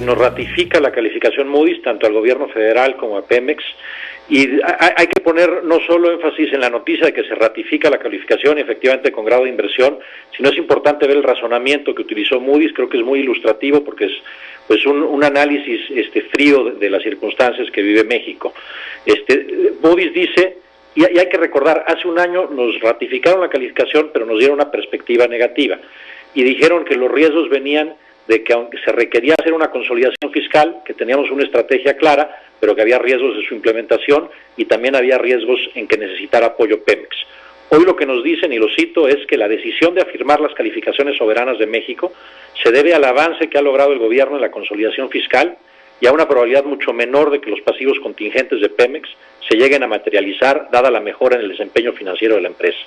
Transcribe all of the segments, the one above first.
nos ratifica la calificación Moody's tanto al gobierno federal como a Pemex, y hay que poner no solo énfasis en la noticia de que se ratifica la calificación, efectivamente con grado de inversión, sino es importante ver el razonamiento que utilizó Moody's. Creo que es muy ilustrativo porque es pues un análisis frío de las circunstancias que vive México. Moody's dice, y hay que recordar, hace un año nos ratificaron la calificación, pero nos dieron una perspectiva negativa, y dijeron que los riesgos venían de que aunque se requería hacer una consolidación fiscal, que teníamos una estrategia clara, pero que había riesgos de su implementación y también había riesgos en que necesitara apoyo Pemex. Hoy lo que nos dicen, y lo cito, es que la decisión de afirmar las calificaciones soberanas de México se debe al avance que ha logrado el gobierno en la consolidación fiscal y a una probabilidad mucho menor de que los pasivos contingentes de Pemex se lleguen a materializar, dada la mejora en el desempeño financiero de la empresa.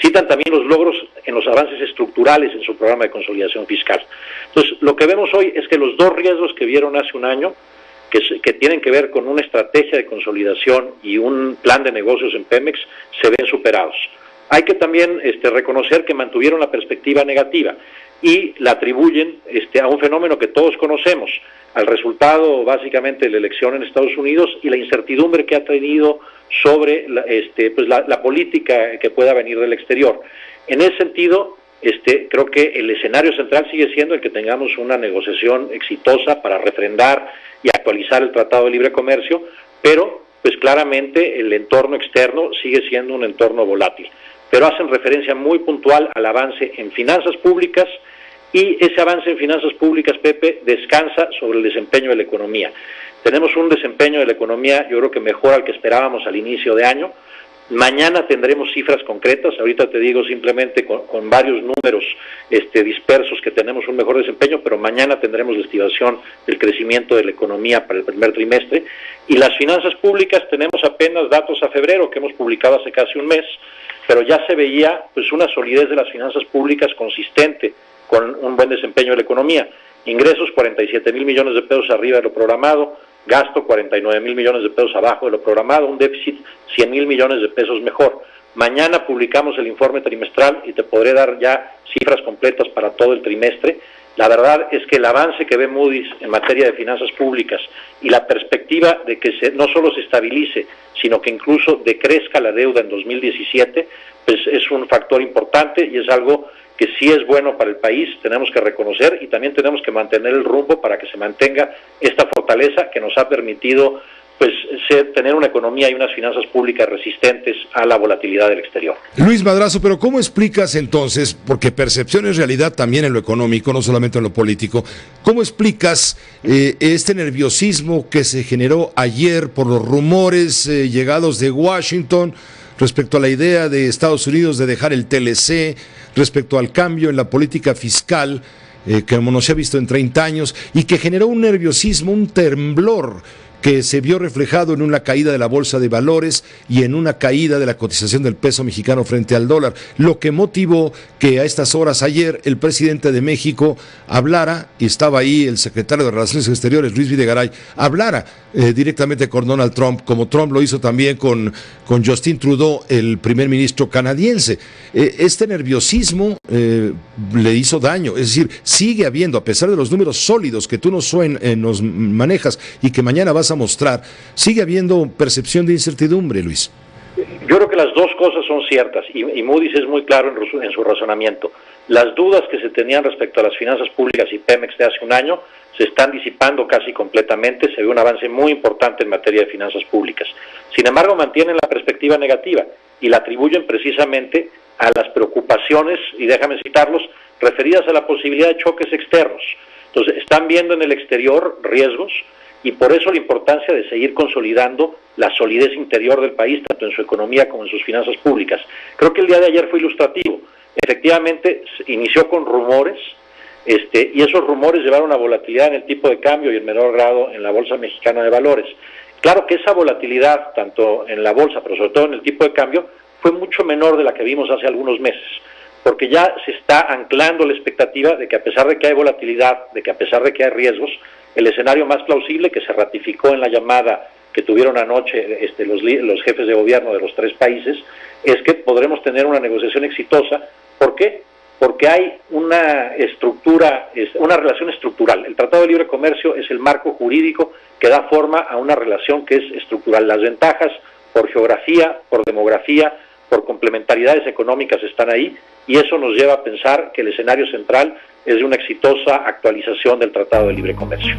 Citan también los logros en los avances estructurales en su programa de consolidación fiscal. Entonces, lo que vemos hoy es que los dos riesgos que vieron hace un año, que tienen que ver con una estrategia de consolidación y un plan de negocios en Pemex, se ven superados. Hay que también reconocer que mantuvieron la perspectiva negativa y la atribuyen a un fenómeno que todos conocemos, al resultado básicamente de la elección en Estados Unidos y la incertidumbre que ha tenido sobre la política que pueda venir del exterior. En ese sentido, creo que el escenario central sigue siendo el que tengamos una negociación exitosa para refrendar y actualizar el Tratado de Libre Comercio, pero pues claramente el entorno externo sigue siendo un entorno volátil. Pero hacen referencia muy puntual al avance en finanzas públicas, y ese avance en finanzas públicas, Pepe, descansa sobre el desempeño de la economía. Tenemos un desempeño de la economía, yo creo que mejor al que esperábamos al inicio de año. Mañana tendremos cifras concretas, ahorita te digo simplemente con varios números dispersos que tenemos un mejor desempeño, pero mañana tendremos la estimación del crecimiento de la economía para el primer trimestre. Y las finanzas públicas tenemos apenas datos a febrero, que hemos publicado hace casi un mes, pero ya se veía pues una solidez de las finanzas públicas consistente con un buen desempeño de la economía. Ingresos 47,000 millones de pesos arriba de lo programado, gasto 49,000 millones de pesos abajo de lo programado, un déficit 100,000 millones de pesos mejor. Mañana publicamos el informe trimestral y te podré dar ya cifras completas para todo el trimestre. La verdad es que el avance que ve Moody's en materia de finanzas públicas y la perspectiva de que no solo se estabilice, sino que incluso decrezca la deuda en 2017, pues es un factor importante y es algo que sí es bueno para el país. Tenemos que reconocer y también tenemos que mantener el rumbo para que se mantenga esta fortaleza que nos ha permitido pues tener una economía y unas finanzas públicas resistentes a la volatilidad del exterior. Luis Madrazo, pero ¿cómo explicas entonces, porque percepción es realidad también en lo económico, no solamente en lo político, cómo explicas este nerviosismo que se generó ayer por los rumores llegados de Washington respecto a la idea de Estados Unidos de dejar el TLC, respecto al cambio en la política fiscal, como no se ha visto en 30 años, y que generó un nerviosismo, un temblor que se vio reflejado en una caída de la bolsa de valores y en una caída de la cotización del peso mexicano frente al dólar, lo que motivó que a estas horas ayer el presidente de México hablara, y estaba ahí el secretario de Relaciones Exteriores, Luis Videgaray, hablara directamente con Donald Trump, como Trump lo hizo también con Justin Trudeau, el primer ministro canadiense. Este nerviosismo le hizo daño, es decir, sigue habiendo, a pesar de los números sólidos que tú nos manejas y que mañana vas a mostrar, sigue habiendo percepción de incertidumbre, Luis. Yo creo que las dos cosas son ciertas y Moody's es muy claro en su razonamiento. Las dudas que se tenían respecto a las finanzas públicas y Pemex de hace un año se están disipando casi completamente, se ve un avance muy importante en materia de finanzas públicas. Sin embargo, mantienen la perspectiva negativa y la atribuyen precisamente a las preocupaciones, y déjame citarlos, referidas a la posibilidad de choques externos. Entonces, están viendo en el exterior riesgos, y por eso la importancia de seguir consolidando la solidez interior del país, tanto en su economía como en sus finanzas públicas. Creo que el día de ayer fue ilustrativo. Efectivamente, inició con rumores, y esos rumores llevaron a volatilidad en el tipo de cambio y en menor grado en la Bolsa Mexicana de Valores. Claro que esa volatilidad, tanto en la bolsa, pero sobre todo en el tipo de cambio, fue mucho menor de la que vimos hace algunos meses, porque ya se está anclando la expectativa de que a pesar de que hay volatilidad, de que a pesar de que hay riesgos, el escenario más plausible que se ratificó en la llamada que tuvieron anoche los jefes de gobierno de los tres países es que podremos tener una negociación exitosa. ¿Por qué? porque hay una estructura, una relación estructural. El Tratado de Libre Comercio es el marco jurídico que da forma a una relación que es estructural. Las ventajas por geografía, por demografía, por complementariedades económicas están ahí, y eso nos lleva a pensar que el escenario central es de una exitosa actualización del Tratado de Libre Comercio.